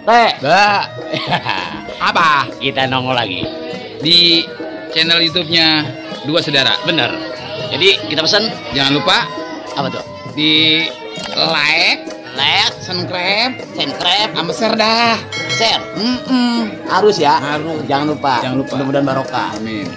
Teh. Mbak, apa? Kita nongol lagi Di channel YouTube-nya Dua Saudara. bener. Jadi kita pesan Jangan lupa apa tuh? di like, subscribe, sama share dah. share. Harus ya. Harus. Jangan lupa. Jangan lupa. Mudah-mudahan barokah. Amin.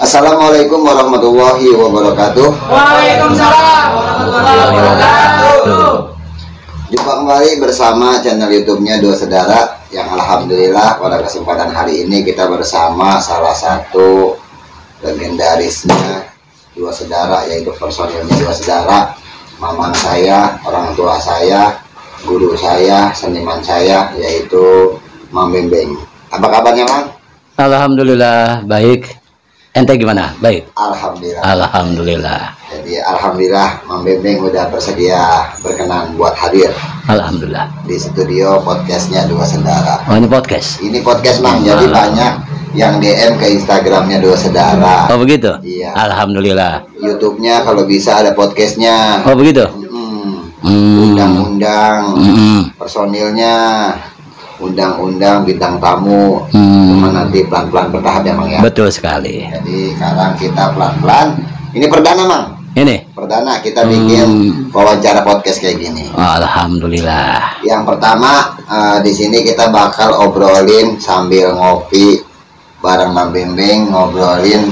Assalamualaikum warahmatullahi wabarakatuh. Waalaikumsalam warahmatullahi wabarakatuh. Jumpa kembali bersama channel YouTube-nya Dua Saudara, yang alhamdulillah pada kesempatan hari ini kita bersama salah satu legendarisnya Dua Saudara, yaitu personilnya Dua Saudara, mamang saya, orang tua saya, guru saya, seniman saya, yaitu Mang Bembeng. Apa kabarnya, Mang? Alhamdulillah baik. Ente gimana? Baik. Alhamdulillah. Alhamdulillah. Jadi alhamdulillah Mang Bembeng udah bersedia berkenan buat hadir Alhamdulillah. di studio podcastnya Dua Saudara. Oh, ini podcast. Ini podcast, Mang, jadi banyak yang DM ke Instagramnya Dua Saudara. Oh begitu? Iya. Alhamdulillah. YouTube-nya kalau bisa ada podcastnya. Oh begitu? Undang-undang personilnya, undang-undang bintang tamu. Cuma nanti pelan-pelan bertahap ya, Mang, ya. Betul sekali. Jadi sekarang kita pelan-pelan. Ini perdana, Mang. Ini. Perdana kita bikin wawancara podcast kayak gini. Alhamdulillah. Yang pertama, di sini kita bakal obrolin sambil ngopi bareng Mang Bembeng, ngobrolin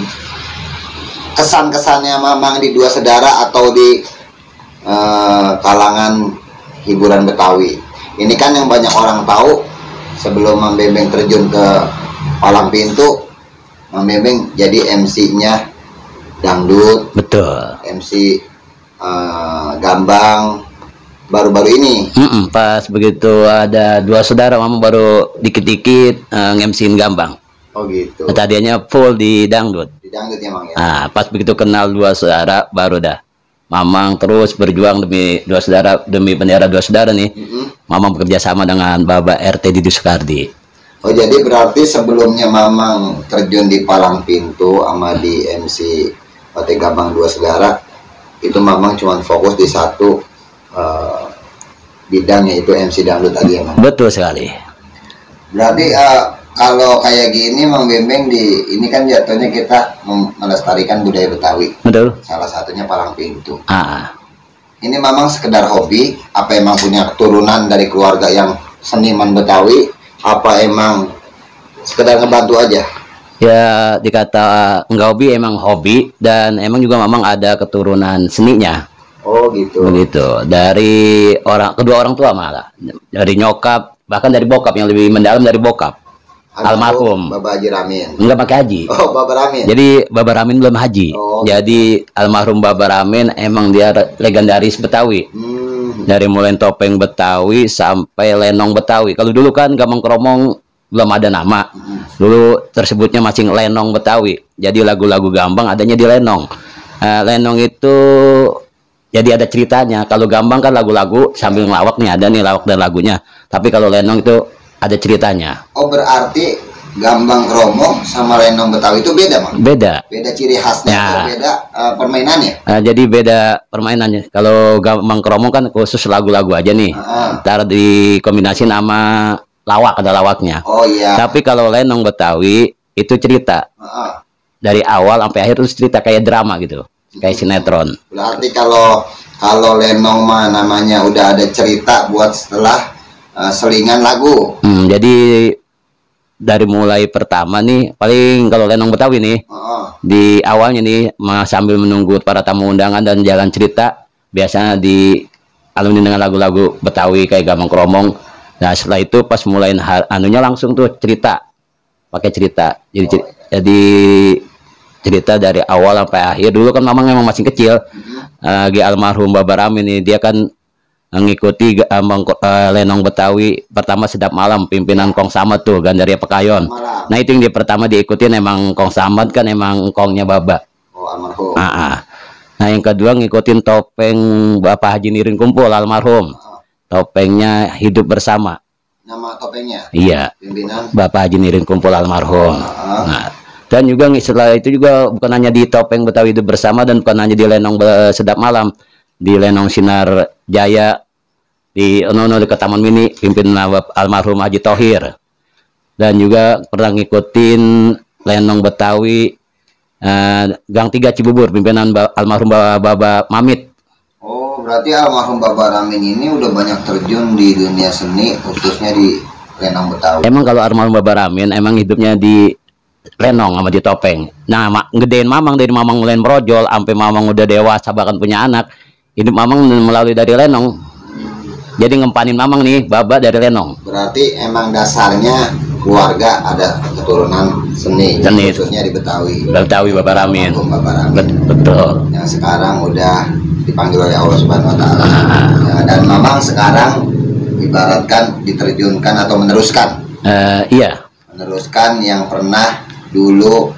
kesan-kesannya Mamang di Dua Saudara atau di kalangan hiburan Betawi. Ini kan yang banyak orang tahu, sebelum Mang Bembeng terjun ke Palang Pintu, Mang Bembeng jadi MC-nya dangdut, Betul. MC gambang baru-baru ini. Pas begitu ada Dua Saudara, Mama baru dikit-dikit nge-MC-in gambang. Oh gitu. Tadinya full di dangdut. Di dangdut ya, Mang, ya. Nah, pas begitu kenal Dua Saudara baru dah Mamang terus berjuang demi Dua Saudara, demi bendera Dua Saudara nih. Mamang bekerja sama dengan Bapak RT Didi Soekardi. Oh, jadi berarti sebelumnya Mamang terjun di Palang Pintu sama di MC Ote Gambang Dua Saudara, itu Mamang cuma fokus di satu bidang, yaitu MC dangdut tadi ya, Mang. Betul sekali. Berarti kalau kayak gini Mang Bembeng ini kan jatuhnya kita melestarikan budaya Betawi. Betul. Salah satunya Palang Pintu. Ini Ini Mamang sekedar hobi, apa emang punya keturunan dari keluarga yang seniman Betawi, apa emang sekedar ngebantu aja? ya dikata enggak hobi, emang hobi, dan emang juga Mamang ada keturunan seninya. Oh gitu. Begitu. Dari kedua orang tua malah. Dari nyokap, bahkan dari bokap, yang lebih mendalam dari bokap. Almarhum Bapak Haji Ramin. Enggak pakai haji. Oh, Bapak Ramin. Jadi Bapak Ramin belum haji. Oh. Jadi almarhum Bapak Ramin emang dia legendaris Betawi. Dari mulai topeng Betawi sampai lenong Betawi. Kalau dulu kan Gambang Kromong belum ada nama. Dulu tersebutnya masih lenong Betawi. Jadi lagu-lagu Gambang adanya di lenong. Lenong itu jadi ada ceritanya. Kalau Gambang kan lagu-lagu sambil ngelawak nih, ada nih lawak dan lagunya. Tapi kalau lenong itu ada ceritanya. Oh, berarti Gambang Kromong sama lenong Betawi itu beda, Mang? Beda. Beda ciri khasnya, Ya. atau beda permainannya? Jadi beda permainannya. Kalau Gambang Kromong kan khusus lagu-lagu aja nih. Ntar dikombinasi nama lawak, ada lawaknya. Oh iya. Tapi kalau lenong Betawi itu cerita. Dari awal sampai akhir terus cerita kayak drama gitu. Kayak sinetron. Berarti kalau lenong mah namanya udah ada cerita buat setelah selingan lagu. Jadi dari mulai pertama nih, paling kalau lenong Betawi nih, di awalnya nih sambil menunggu para tamu undangan dan jalan cerita, biasanya dialuni dengan lagu-lagu Betawi kayak Gambang Kromong. Nah setelah itu pas mulai anunya langsung tuh cerita, pakai cerita. Jadi cerita dari awal sampai akhir. Dulu kan Mamang emang masih kecil. Almarhum Bapak Ramin nih, dia kan mengikuti lenong Betawi pertama Sedap Malam, pimpinan Kong Samad tuh, Gandaria Pekayon. Nah itu yang pertama diikutin emang Kong Samad, kan emang kongnya Baba. Oh, almarhum. Nah yang kedua ngikutin topeng Bapak Haji Nirin Kumpul almarhum, topengnya Hidup Bersama. Nama topengnya? Iya. Pimpinan Bapak Haji Nirin Kumpul almarhum. Nah, dan juga setelah itu juga bukan hanya di Topeng Betawi Hidup Bersama dan bukan hanya di Lenong Sedap Malam, di Lenong Sinar Jaya, di Ono dekat Taman Mini pimpinan almarhum Haji Thohir. Dan juga pernah ngikutin Lenong Betawi Gang 3 Cibubur pimpinan almarhum Baba Mamit. Oh, berarti almarhum Bapak Ramin ini udah banyak terjun di dunia seni, khususnya di Lenong Betawi. Emang kalau almarhum Baba Ramin emang hidupnya di Lenong sama di Topeng. Nah, ngedein Mamang dari Mamang mulai merojol sampai Mamang udah dewasa bahkan punya anak. Hidup Mamang melalui dari Lenong. Jadi ngempanin Mamang nih, Baba dari Lenong. Berarti emang dasarnya keluarga ada keturunan seni, khususnya di Betawi. Betawi Baba Ramin. Bapak Ramin. Betul. Yang sekarang udah dipanggil oleh Allah Subhanahu wa taala. Dan Mamang sekarang ibaratkan diterjunkan atau meneruskan. Iya. Meneruskan yang pernah dulu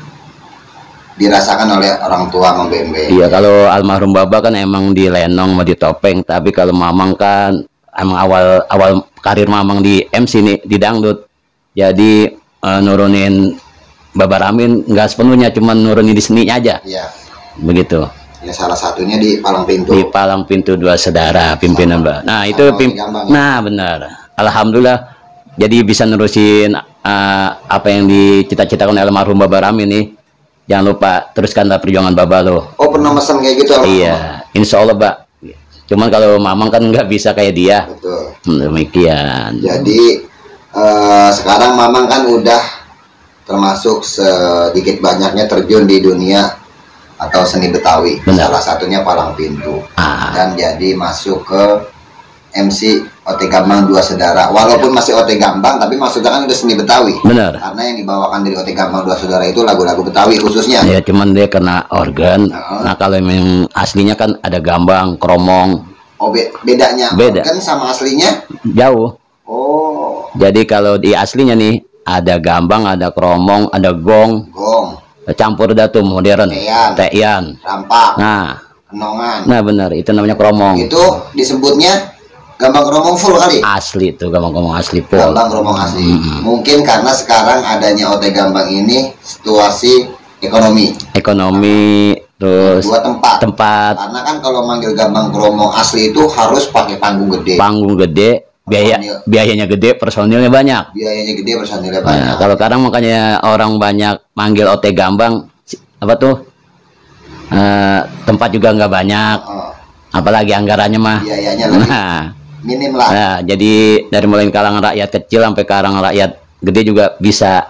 dirasakan oleh orang tua Membembe. Iya, kalau almarhum Baba kan emang di Lenong sama di Topeng, tapi kalau Mamang kan emang awal karir Mamang di MC nih, di dangdut. Jadi nurunin Baba Ramin nggak sepenuhnya, cuman nurunin di seninya aja. Iya. Begitu. Ya, salah satunya di Palang Pintu. Di Palang Pintu Dua Sedara pimpinan Mbak. Nah, itu nah benar. Alhamdulillah. Jadi bisa nerusin apa yang dicita-citakan oleh almarhum Baba Ramin nih. Jangan lupa teruskanlah perjuangan Baba lo. Oh, pernah pesan kayak gitu? Iya, insya Allah, Mbak. Cuman kalau Mamang kan nggak bisa kayak dia. Betul. Demikian. Jadi sekarang Mamang kan udah termasuk sedikit banyaknya terjun di dunia atau seni Betawi. Benar. Salah satunya Palang Pintu. Dan jadi masuk ke MC OT Gambang Dua Sedara. Walaupun masih OT Gambang, tapi maksudnya kan udah seni Betawi. Benar. Karena yang dibawakan dari OT Gambang Dua Sedara itu lagu-lagu Betawi khususnya. Ya, cuman dia kena organ. Nah, kalau yang aslinya kan ada gambang, kromong. Oh, bedanya Beda. Organ sama aslinya Jauh. Oh. Jadi kalau di aslinya nih ada gambang, ada kromong, ada gong. Gong. Campur dah tuh modern. Teyan. Rampak. Nah. Kenongan. Nah, benar, itu namanya kromong. Itu disebutnya gambang kromong full kali. Asli tuh gambang asli full. Gambang kromong asli. Mungkin karena sekarang adanya OT Gambang ini situasi ekonomi. Terus Dua tempat. Karena kan kalau manggil gambang kromong asli itu harus pakai panggung gede. Panggung gede, biayanya gede, personilnya banyak. Nah, kalau sekarang makanya orang banyak manggil OT Gambang apa tuh? Tempat juga nggak banyak. Apalagi anggarannya mah. Biayanya lebih minim lah. Nah, jadi dari mulai kalangan rakyat kecil sampai kalangan rakyat gede juga bisa.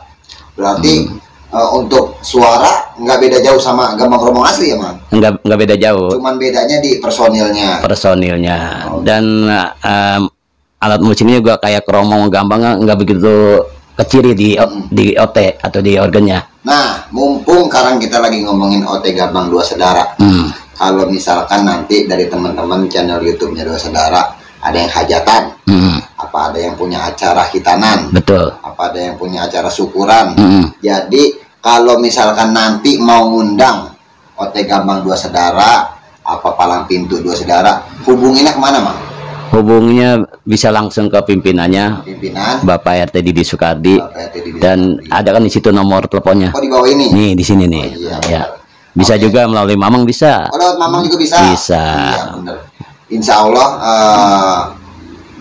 Berarti untuk suara nggak beda jauh sama gambang kromong asli ya, Mang? Nggak beda jauh. Cuman bedanya di personilnya. Dan alat musiknya juga kayak kromong gambang nggak begitu keciri di OT atau di organnya. Nah, mumpung sekarang kita lagi ngomongin OT Gambang Dua Sedara. Kalau misalkan nanti dari teman-teman channel YouTube-nya Dua Sedara ada yang hajatan, apa ada yang punya acara hitanan, betul, apa ada yang punya acara syukuran. Jadi kalau misalkan nanti mau ngundang OT Gambang Dua Sedara, apa Palang Pintu Dua Sedara, hubunginnya kemana, Mang? Hubungnya bisa langsung ke pimpinan Bapak RT Didi Sukardi, dan ada kan di situ nomor teleponnya. Oh, di bawah ini. Nih, di sini nih. Ya. Bisa juga melalui Mamang bisa. Oh, lewat Mamang juga bisa. Bisa. Iya, bener. Insya Allah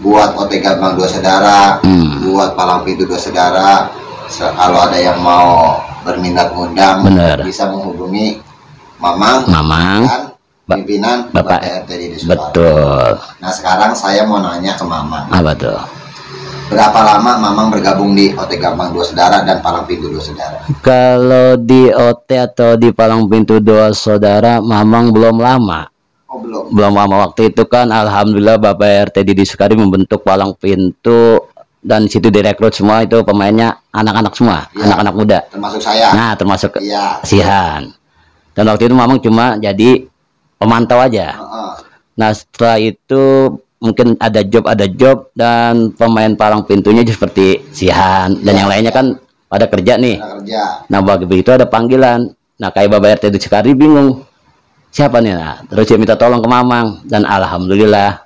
buat OT Gambang Dua Sedara, buat Palang Pintu Dua Sedara, kalau ada yang mau berminat ngundang, bisa menghubungi Mamang. Dan pimpinan Bapak RT Didi Sukardi. Betul. Nah, sekarang saya mau nanya ke Mamang. Apa tuh? Berapa lama Mamang bergabung di OT Gambang Dua Sedara dan Palang Pintu Dua Sedara? Kalau di OT atau di Palang Pintu Dua Saudara, Mamang belum lama. Oh, belum. Belum lama. Waktu itu kan alhamdulillah Bapak RT Didi Sukardi membentuk Palang Pintu, dan situ direkrut semua itu pemainnya anak-anak semua, anak-anak muda. Termasuk saya. Nah, termasuk Sihan. Dan waktu itu Mamang cuma jadi pemantau aja. Nah, setelah itu mungkin ada job dan pemain Palang Pintunya seperti Sihan dan yang lainnya kan pada kerja nih. Nah, begitu ada panggilan. Nah, kayak Bapak RT Didi Sukardi bingung siapa nih. Nah, terus dia minta tolong ke Mamang, dan alhamdulillah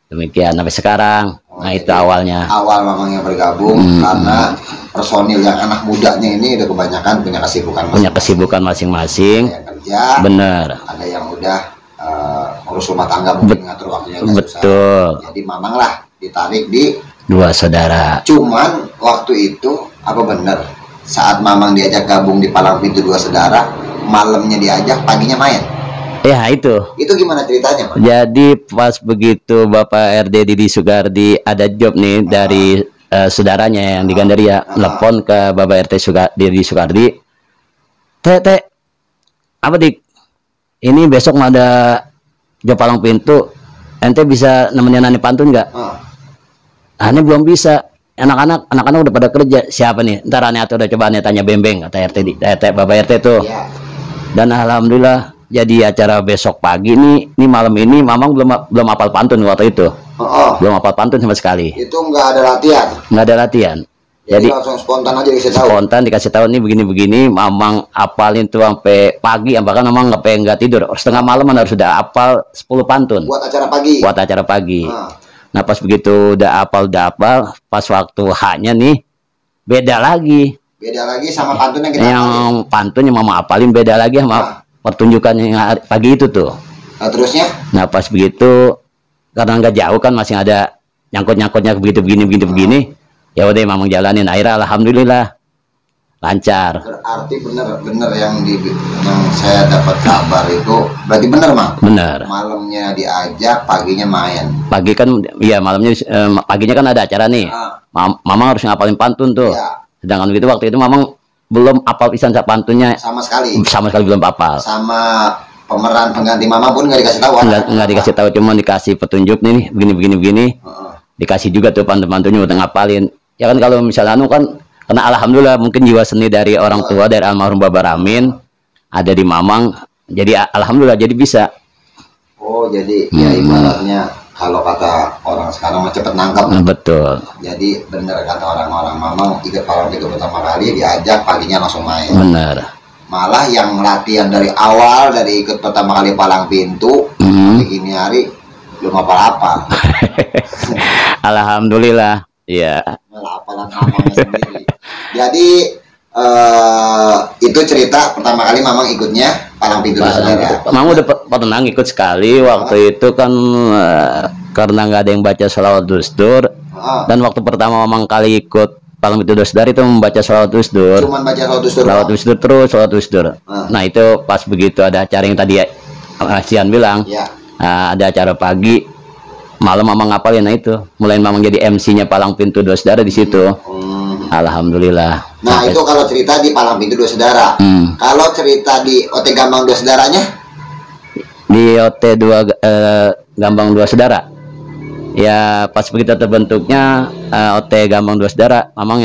demikian sampai sekarang. Nah itu awalnya. Awal Mamang yang bergabung karena personil yang anak mudanya ini udah kebanyakan punya kesibukan masing-masing. Punya kesibukan masing-masing. Ada yang kerja. Bener. Ada yang udah ngurus rumah tangga mungkin ngatur waktunya. Betul. Jadi Mamang lah ditarik di Dua Saudara. Cuman waktu itu apa bener saat Mamang diajak gabung di Palang Pintu Dua Saudara, malamnya diajak, paginya main. Ya itu. Itu gimana ceritanya, Pak? Jadi pas begitu Bapak RD Didi Sugardi ada job nih dari saudaranya yang di Gandaria, telepon ke Bapak RT Didi Sugardi. Teh, apa dik? Ini besok mah ada job palang pintu. Ente bisa nemenin Ani pantun nggak? Ani belum bisa. Anak-anak udah pada kerja. Siapa nih? Ntar Ani atau udah coba Ani tanya Bembeng kata Bapak RT tuh. Iya. Dan alhamdulillah. Jadi acara besok pagi nih malam ini Mamang belum hafal pantun waktu itu. Belum hafal pantun sama sekali. Itu nggak ada latihan. Nggak ada latihan. Jadi langsung spontan aja dikasih tahu. Spontan dikasih tahu nih begini-begini, Mamang hafalin tuh sampai pagi, bahkan Mamang nggak tidur. Setengah malam harus sudah hafal 10 pantun. Buat acara pagi. Buat acara pagi. Nah pas begitu udah hafal, pas waktu haknya nih beda lagi. Beda lagi sama pantun yang kita Yang pantun yang Mamang hafalin beda lagi sama pertunjukannya yang pagi itu tuh. Nah terusnya? Nah pas begitu karena nggak jauh kan masih ada nyangkut-nyangkutnya begini. Ya udah Mamang jalanin, akhirnya alhamdulillah lancar. Berarti bener yang saya dapat kabar itu berarti bener, Mang? Bener. Malamnya diajak, paginya main. Pagi kan, ya malamnya, paginya kan ada acara nih. Mamang harus ngapalin pantun tuh. Ya. Sedangkan begitu waktu itu Mamang belum apal pisan pantunnya. Sama sekali belum apal. Sama pemeran pengganti Mama pun nggak dikasih tahu. Nggak dikasih tahu, cuma dikasih petunjuk nih begini. Dikasih juga tuh pantun-pantunnya udah ngapalin. Ya kan kalau misalnya kan karena alhamdulillah mungkin jiwa seni dari orang tua dari almarhum Bapak Ramin ada di Mamang, jadi alhamdulillah jadi bisa. Oh jadi ya ibaratnya kalau kata orang sekarang mah cepet nangkep. Betul. Jadi bener kata orang-orang Mamang ikut palang pintu pertama kali diajak, paginya langsung main. Bener. Malah yang latihan dari awal, dari ikut pertama kali palang pintu begini hari belum apa-apa. Alhamdulillah. Iya. Apalan Mamangnya sendiri. Jadi itu cerita pertama kali Mamang ikutnya palang pintu Dua Saudara. Mamang udah pernah ikut sekali waktu itu kan karena nggak ada yang baca sholawat Dusdur. Dan waktu pertama Mamang kali ikut palang pintu Dua Saudara itu membaca sholawat Dusdur. Cuman baca sholawat Dusdur. Sholawat Dusdur. Nah itu pas begitu ada acara yang tadi Sian bilang. Ya. Ada acara pagi. Malam Mamang ngapalin, nah itu mulai Mamang jadi MC-nya palang pintu Dua Saudara di situ. Alhamdulillah. Nah itu kalau cerita di palang pintu Dua Saudara. Kalau cerita di OT Gambang Dua Saudaranya? Di OT Gambang Dua Saudara. Ya pas begitu terbentuknya OT Gambang Dua Saudara, Mamang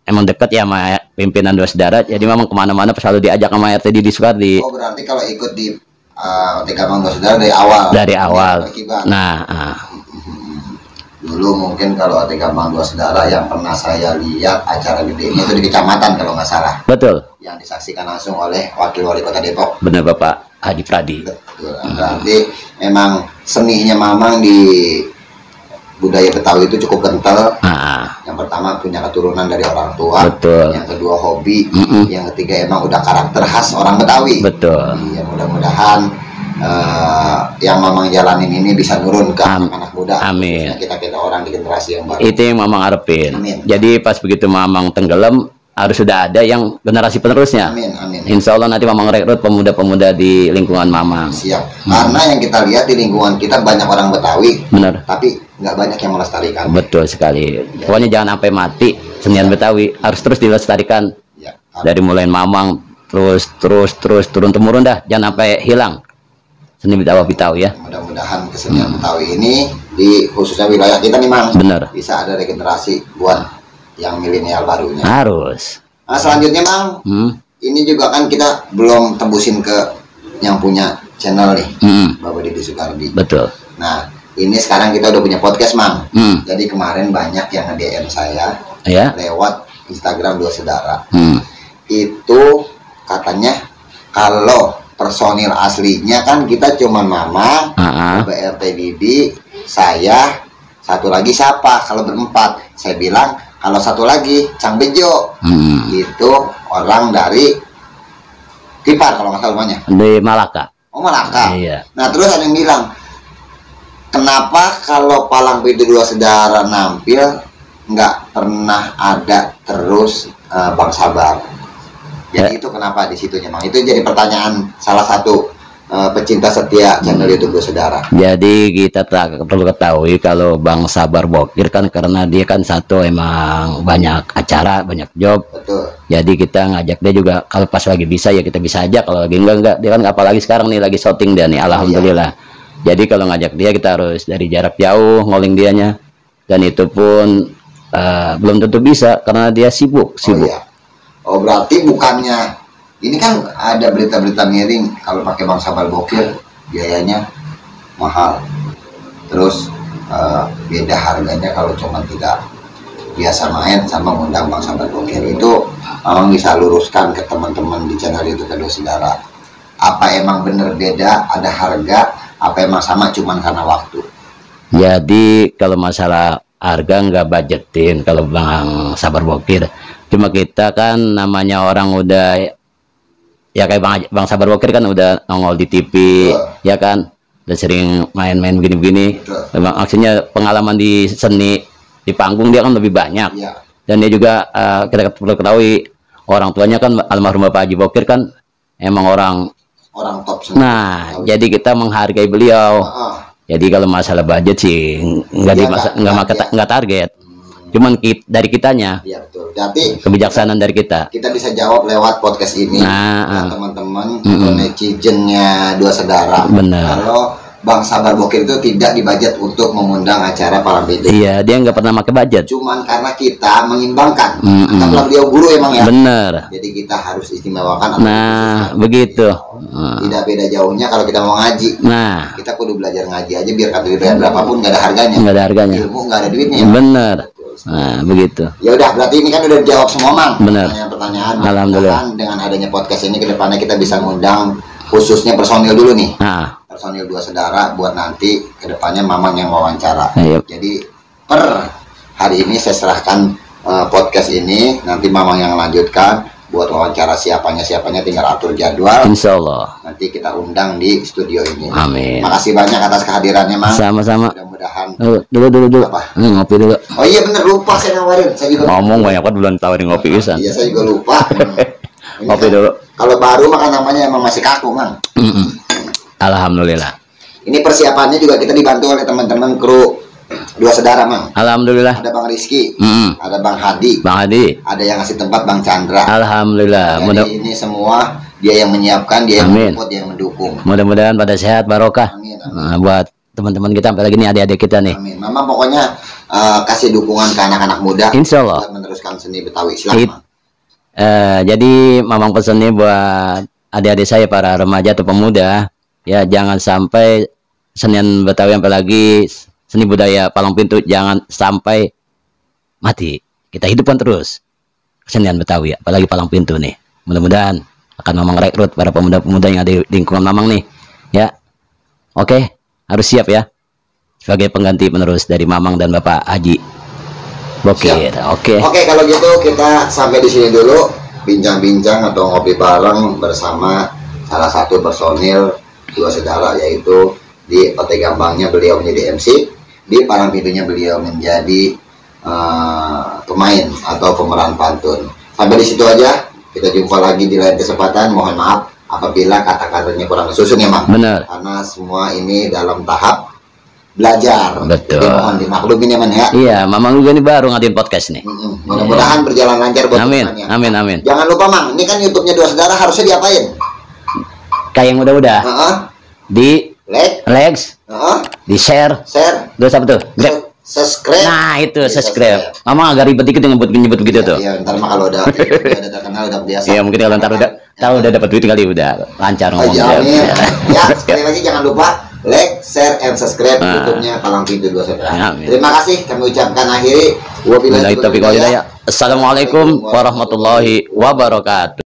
emang dekat ya sama pimpinan Dua Saudara. Jadi Mamang kemana-mana selalu diajak sama RT Didi Sugardi. Oh berarti kalau ikut di OT Gambang Dua Saudara dari awal. Nah, dulu mungkin kalau OT Gambang Dua Saudara yang pernah saya lihat acara gedenya itu di kecamatan kalau nggak salah. Betul. Yang disaksikan langsung oleh Wakil Wali Kota Depok. Benar Bapak Haji Pradi. Betul. Berarti memang seninya Mamang di budaya Betawi itu cukup kental. Yang pertama punya keturunan dari orang tua. Betul. Yang kedua hobi. Yang ketiga emang udah karakter khas orang Betawi. Betul. Ya mudah-mudahan yang Mamang jalanin ini bisa nurun ke anak-anak muda. Amin. Kita orang di generasi yang baru. Itu yang Mamang harapin. Amin. Jadi pas begitu Mamang tenggelam harus sudah ada yang generasi penerusnya. Amin. Insya Allah nanti Mamang rekrut pemuda-pemuda di lingkungan Mamang. Siap. Karena yang kita lihat di lingkungan kita banyak orang Betawi. Benar. Tapi nggak banyak yang melestarikan. Betul sekali. Pokoknya jangan sampai mati senian Betawi, harus terus dilestarikan. Dari mulai Mamang terus turun temurun dah, jangan sampai hilang seni Betawi ya. Mudah-mudahan kesenian Betawi ini di khususnya wilayah kita nih Mang. Bener. Bisa ada regenerasi buat yang milenial barunya. Harus. Nah selanjutnya Mang, ini juga kan kita belum tembusin ke yang punya channel nih, Bapak Didi Sugardi. Betul. Nah ini sekarang kita udah punya podcast Mang. Jadi kemarin banyak yang nge-DM saya lewat Instagram Dua Saudara. Itu katanya kalau personil aslinya kan kita cuma Mama, Bapak RT Didi, saya satu lagi siapa kalau berempat? Saya bilang kalau satu lagi Cang Bejo, itu orang dari Tipar kalau nggak salah rumahnya. Di Malaka. Oh Malaka. Iya. Nah terus ada yang bilang, kenapa kalau Palang Pintu Dua Saudara nampil nggak pernah ada terus Bang Sabar? Jadi itu kenapa di situnya, Bang? Itu jadi pertanyaan salah satu pecinta setia channel YouTube Dua Saudara. Jadi kita perlu ketahui kalau Bang Sabar Bokir kan karena dia kan satu emang banyak acara, banyak job. Betul. Jadi kita ngajak dia juga kalau pas lagi bisa ya kita bisa aja, kalau lagi enggak. Dia kan apalagi sekarang nih lagi syuting dia nih, alhamdulillah. Jadi kalau ngajak dia kita harus dari jarak jauh ngoling dianya, dan itu pun belum tentu bisa karena dia sibuk. Oh, iya. Oh berarti bukannya ini kan ada berita-berita miring kalau pakai Bang Sabar Bokir biayanya mahal, terus beda harganya kalau cuma tidak biasa main sama ngundang Bang Sabar Bokir. Itu memang bisa luruskan ke teman-teman di channel YouTube Dua Saudara. Apa emang bener beda ada harga? Apa emang sama cuman karena waktu? Jadi kalau masalah harga nggak budgetin kalau Bang Sabar Bokir. Cuma kita kan namanya orang udah ya kayak Bang Sabar Bokir kan udah nongol di TV, ya kan, udah sering main-main begini-begini. Memang aksinya pengalaman di seni di panggung dia kan lebih banyak. Dan dia juga kita perlu ketahui orang tuanya kan almarhum Bapak Haji Bokir kan emang orang top. Nah, jadi kita menghargai beliau. Jadi kalau masalah budget sih nggak target. Cuman dari kitanya. Iya betul. Jadi kebijaksanaan dari kita. Kita bisa jawab lewat podcast ini. Teman-teman netizennya Dua Saudara. Benar. Kalau Bang Sabar Bokir itu tidak dibudget untuk mengundang acara Palang Pintu. Iya, dia nggak pernah pakai budget. Cuman karena kita mengimbangkan. Karena beliau guru emang ya. Bener. Jadi kita harus istimewakan. Nah, begitu. Tidak beda jauhnya kalau kita mau ngaji. Nah, kita kudu belajar ngaji aja biar kata dibayar berapapun nggak ada harganya. Nggak ada harganya. Ilmu nggak ada duitnya. Bener. Nah, begitu. Ya udah, berarti ini kan udah dijawab semua, Mang. Bener. Pertanyaan. Alhamdulillah. Dengan adanya podcast ini kedepannya kita bisa ngundang khususnya personil dulu nih. Personil Dua Saudara buat nanti kedepannya Mamang yang wawancara. Jadi per hari ini saya serahkan podcast ini, nanti Mamang yang lanjutkan buat wawancara siapanya tinggal atur jadwal. Insya Allah. Nanti kita undang di studio ini. Amin. Makasih banyak atas kehadirannya, Mang. Sama-sama. Mudah-mudahan. Dulu. Apa? Ngopi dulu. Oh iya bener, lupa saya nawarin. Saya juga ngomong banyak banget belum tawarin ngopi bisa. Iya saya juga lupa. Ngopi dulu. Kalau baru makan namanya emang masih kaku, Mang. Alhamdulillah. Ini persiapannya juga kita dibantu oleh teman-teman kru Dua Saudara, Mang. Alhamdulillah. Ada Bang Rizky, ada Bang Hadi, ada yang ngasih tempat Bang Chandra. Alhamdulillah. Jadi ini semua dia yang menyiapkan, dia yang mensupport, dia yang mendukung. Mudah-mudahan pada sehat barokah. Amin. Buat teman-teman kita, apalagi ini adik-adik kita nih. Amin. Mama pokoknya kasih dukungan ke anak-anak muda. Insya Allah. Buat meneruskan seni Betawi. Silakan. Jadi Mamang pesan nih buat adik-adik saya para remaja atau pemuda, ya jangan sampai senian Betawi apalagi seni budaya Palang Pintu jangan sampai mati. Kita hidupkan terus kesenian Betawi, apalagi Palang Pintu nih. Mudah-mudahan akan Mamang rekrut para pemuda-pemuda yang ada di lingkungan Mamang nih. Ya, oke, harus siap ya sebagai pengganti penerus dari Mamang dan Bapak Haji Bokir. Oke, kalau gitu kita sampai di sini dulu bincang-bincang atau ngopi bareng bersama salah satu personil Dua Saudara, yaitu di Pete Gambangnya beliau menjadi MC, di Palang Pintunya beliau menjadi pemain atau pemeran pantun. Sampai di situ aja. Kita jumpa lagi di lain kesempatan. Mohon maaf apabila kata-katanya kurang susun ya, Mang. Benar. Karena semua ini dalam tahap belajar. Betul. Jadi mohon dimaklumin ya, Man ya. Iya, Mamang juga nih baru ngadain podcast nih. Mudah-mudahan berjalan lancar buat amin. temannya. Amin. Jangan lupa, Mang, ini kan YouTube-nya Dua Saudara, harusnya diapain? Kayak yang udah-udah. Di likes, di share. Terus apa tuh? Subscribe. Nah, itu subscribe. Mama agak ribet dikit nyebut begitu tuh. Iya, ntar mah kalau udah terkenal udah biasa. Iya, mungkin kalau ntar udah dapat duit kali udah lancar ngomongnya. Ya, sekali lagi jangan lupa like, share, and subscribe YouTube-nya Palang Pintu Dua Saudara. Terima kasih kami ucapkan akhiri. Wabillahi taufiq wal hidayah. Assalamualaikum warahmatullahi wabarakatuh.